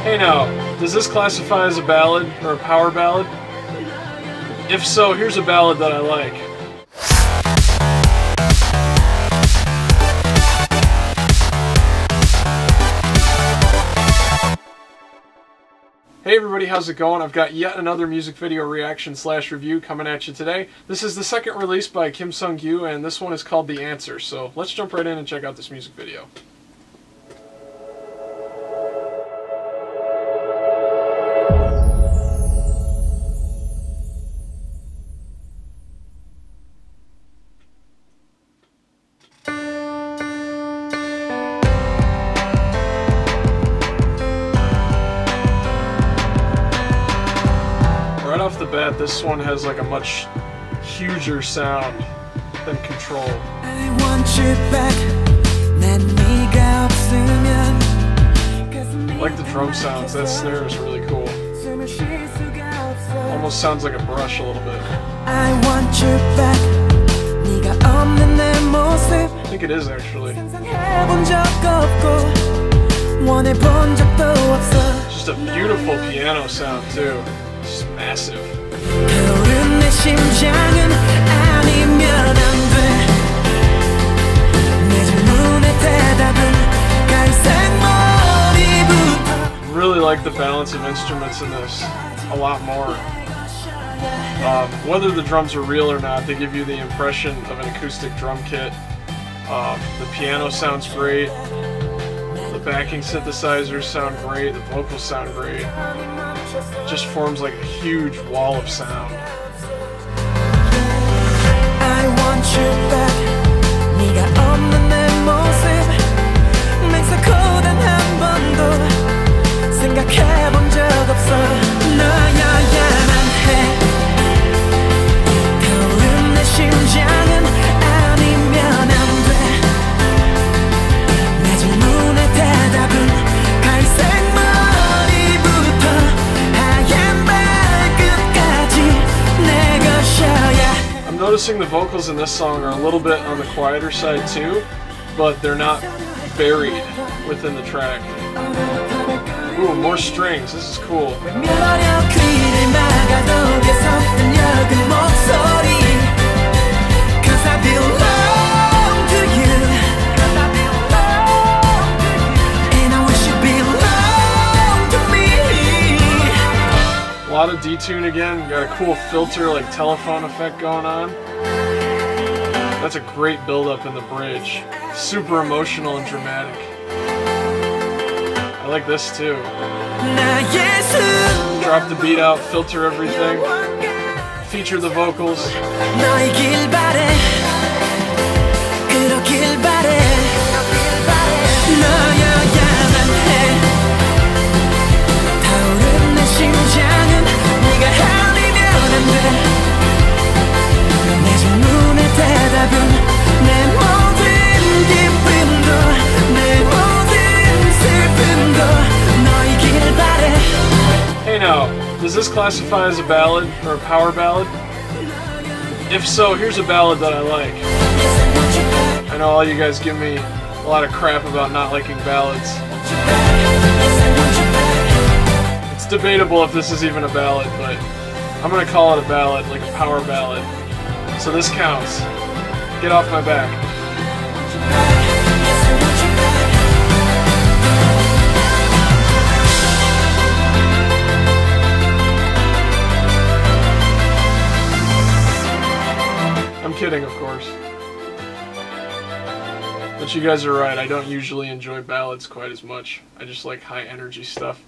Hey now, does this classify as a ballad or a power ballad? If so, here's a ballad that I like. Hey everybody, how's it going? I've got yet another music video reaction / review coming at you today. This is the second release by Kim Sung-kyu, and this one is called The Answer. So let's jump right in and check out this music video. Right off the bat, this one has like a much huger sound than Control. I want you back. I like the drum sounds. That snare is really cool. Almost sounds like a brush a little bit. I want you back. I think it is actually. Just a beautiful piano sound too. Just massive. Really like the balance of instruments in this a lot more. Whether the drums are real or not, they give you the impression of an acoustic drum kit. The piano sounds great. The backing synthesizers sound great. The vocals sound great. It just forms like a huge wall of sound. I want you back. 네가 없는 내 모습 맹세 고단 한 번도 생각해 본 적 없어. 너여야만 해. 타오른 내 심장은 아니면 안 돼. 내 질문의 대답은 갈색 머리부터 하얀 발끝까지 내 것이야. I'm noticing the vocals in this song are a little bit on the quieter side too, but they're not buried within the track. Ooh, more strings. This is cool. A lot of detune again. Got a cool filter, like telephone effect going on. That's a great build-up in the bridge. Super emotional and dramatic. I like this too. Drop the beat out, filter everything. Feature the vocals. Hey now, does this classify as a ballad or a power ballad? If so, here's a ballad that I like. I know all you guys give me a lot of crap about not liking ballads. It's debatable if this is even a ballad, but I'm gonna call it a ballad, like a power ballad. So this counts. Get off my back. I'm kidding, of course. But you guys are right, I don't usually enjoy ballads quite as much. I just like high energy stuff.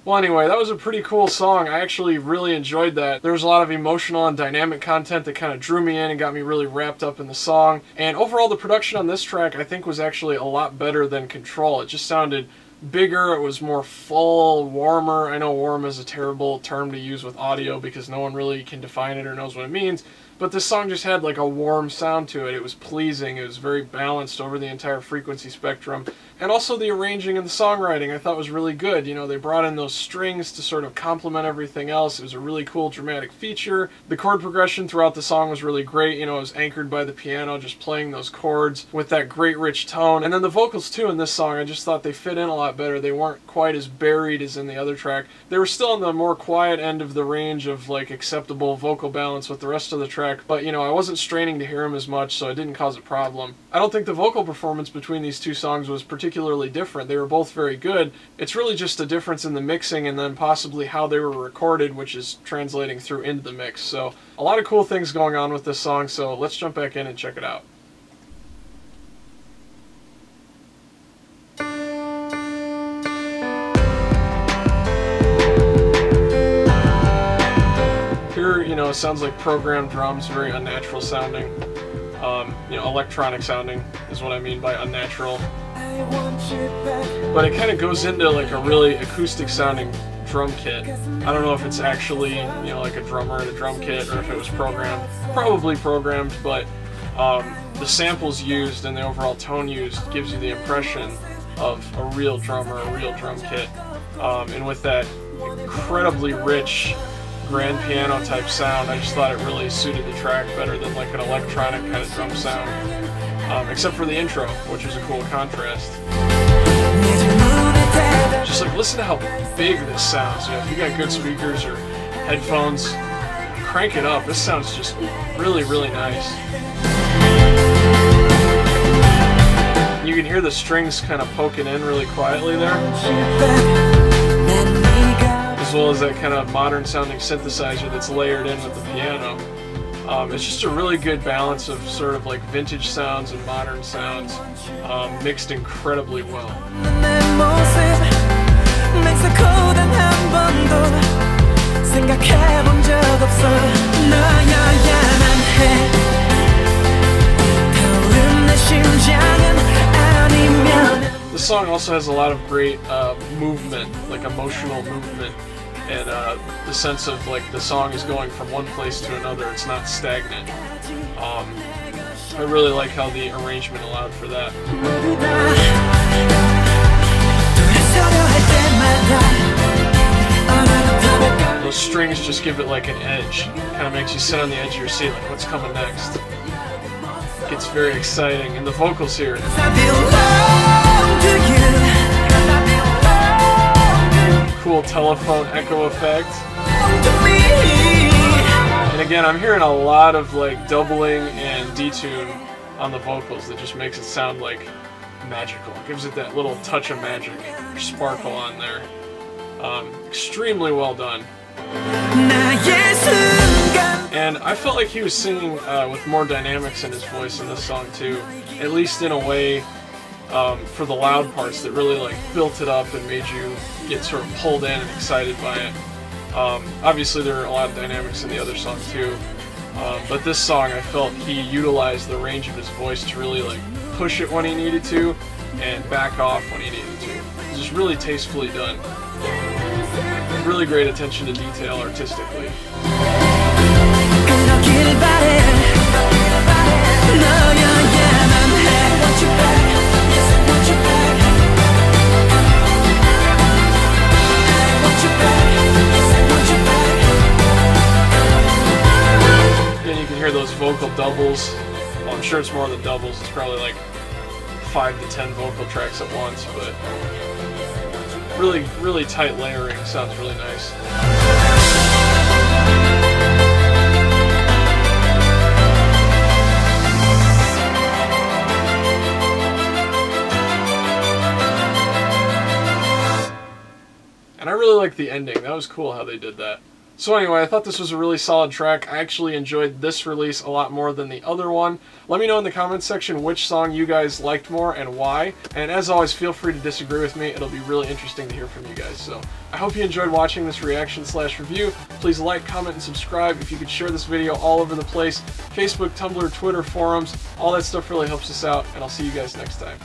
Well anyway, that was a pretty cool song. I actually really enjoyed that. There was a lot of emotional and dynamic content that kind of drew me in and got me really wrapped up in the song. And overall the production on this track I think was actually a lot better than Control. It just sounded bigger, it was more full, warmer. I know warm is a terrible term to use with audio because no one really can define it or knows what it means. But this song just had like a warm sound to it. It was pleasing, it was very balanced over the entire frequency spectrum. And also the arranging and the songwriting I thought was really good. You know, they brought in those strings to sort of complement everything else. It was a really cool dramatic feature. The chord progression throughout the song was really great. You know, it was anchored by the piano, just playing those chords with that great rich tone. And then the vocals too in this song, I just thought they fit in a lot better. They weren't quite as buried as in the other track. They were still on the more quiet end of the range of like acceptable vocal balance with the rest of the track, but you know, I wasn't straining to hear them as much, so it didn't cause a problem. I don't think the vocal performance between these two songs was particularly different. They were both very good. It's really just a difference in the mixing and then possibly how they were recorded, which is translating through into the mix. So a lot of cool things going on with this song, so let's jump back in and check it out. Here, you know, it sounds like programmed drums, very unnatural sounding. You know, electronic sounding is what I mean by unnatural. But it kind of goes into like a really acoustic sounding drum kit. I don't know if it's actually, you know, like a drummer in a drum kit or if it was programmed. Probably programmed, but the samples used and the overall tone used gives you the impression of a real drummer, a real drum kit. And with that incredibly rich grand piano type sound, I just thought it really suited the track better than like an electronic kind of drum sound. Except for the intro, which is a cool contrast. Just like listen to how big this sounds. You know, if you got good speakers or headphones, crank it up. This sounds just really, really nice. You can hear the strings kind of poking in really quietly there, as well as that kind of modern sounding synthesizer that's layered in with the piano. It's just a really good balance of sort of like vintage sounds and modern sounds, mixed incredibly well. This song also has a lot of great movement, like emotional movement, and the sense of like the song is going from one place to another. It's not stagnant. I really like how the arrangement allowed for that. Those strings just give it like an edge. Kind of makes you sit on the edge of your seat, like what's coming next. Gets very exciting, and the vocals here. Cool telephone echo effect. And again, I'm hearing a lot of like doubling and detune on the vocals that just makes it sound like magical. It gives it that little touch of magic, or sparkle on there. Extremely well done. And I felt like he was singing with more dynamics in his voice in this song too, at least in a way for the loud parts that really like built it up and made you get sort of pulled in and excited by it. Obviously there are a lot of dynamics in the other song too, but this song I felt he utilized the range of his voice to really like push it when he needed to and back off when he needed to. It was just really tastefully done. Really great attention to detail artistically. And you can hear those vocal doubles. Well, I'm sure it's more than doubles. It's probably like 5 to 10 vocal tracks at once, but really, really tight layering. Sounds really nice. And I really like the ending. That was cool how they did that. So anyway, I thought this was a really solid track. I actually enjoyed this release a lot more than the other one. Let me know in the comments section which song you guys liked more and why. And as always, feel free to disagree with me. It'll be really interesting to hear from you guys. So I hope you enjoyed watching this reaction/review. Please like, comment, and subscribe. If you could share this video all over the place. Facebook, Tumblr, Twitter, forums, all that stuff really helps us out. And I'll see you guys next time.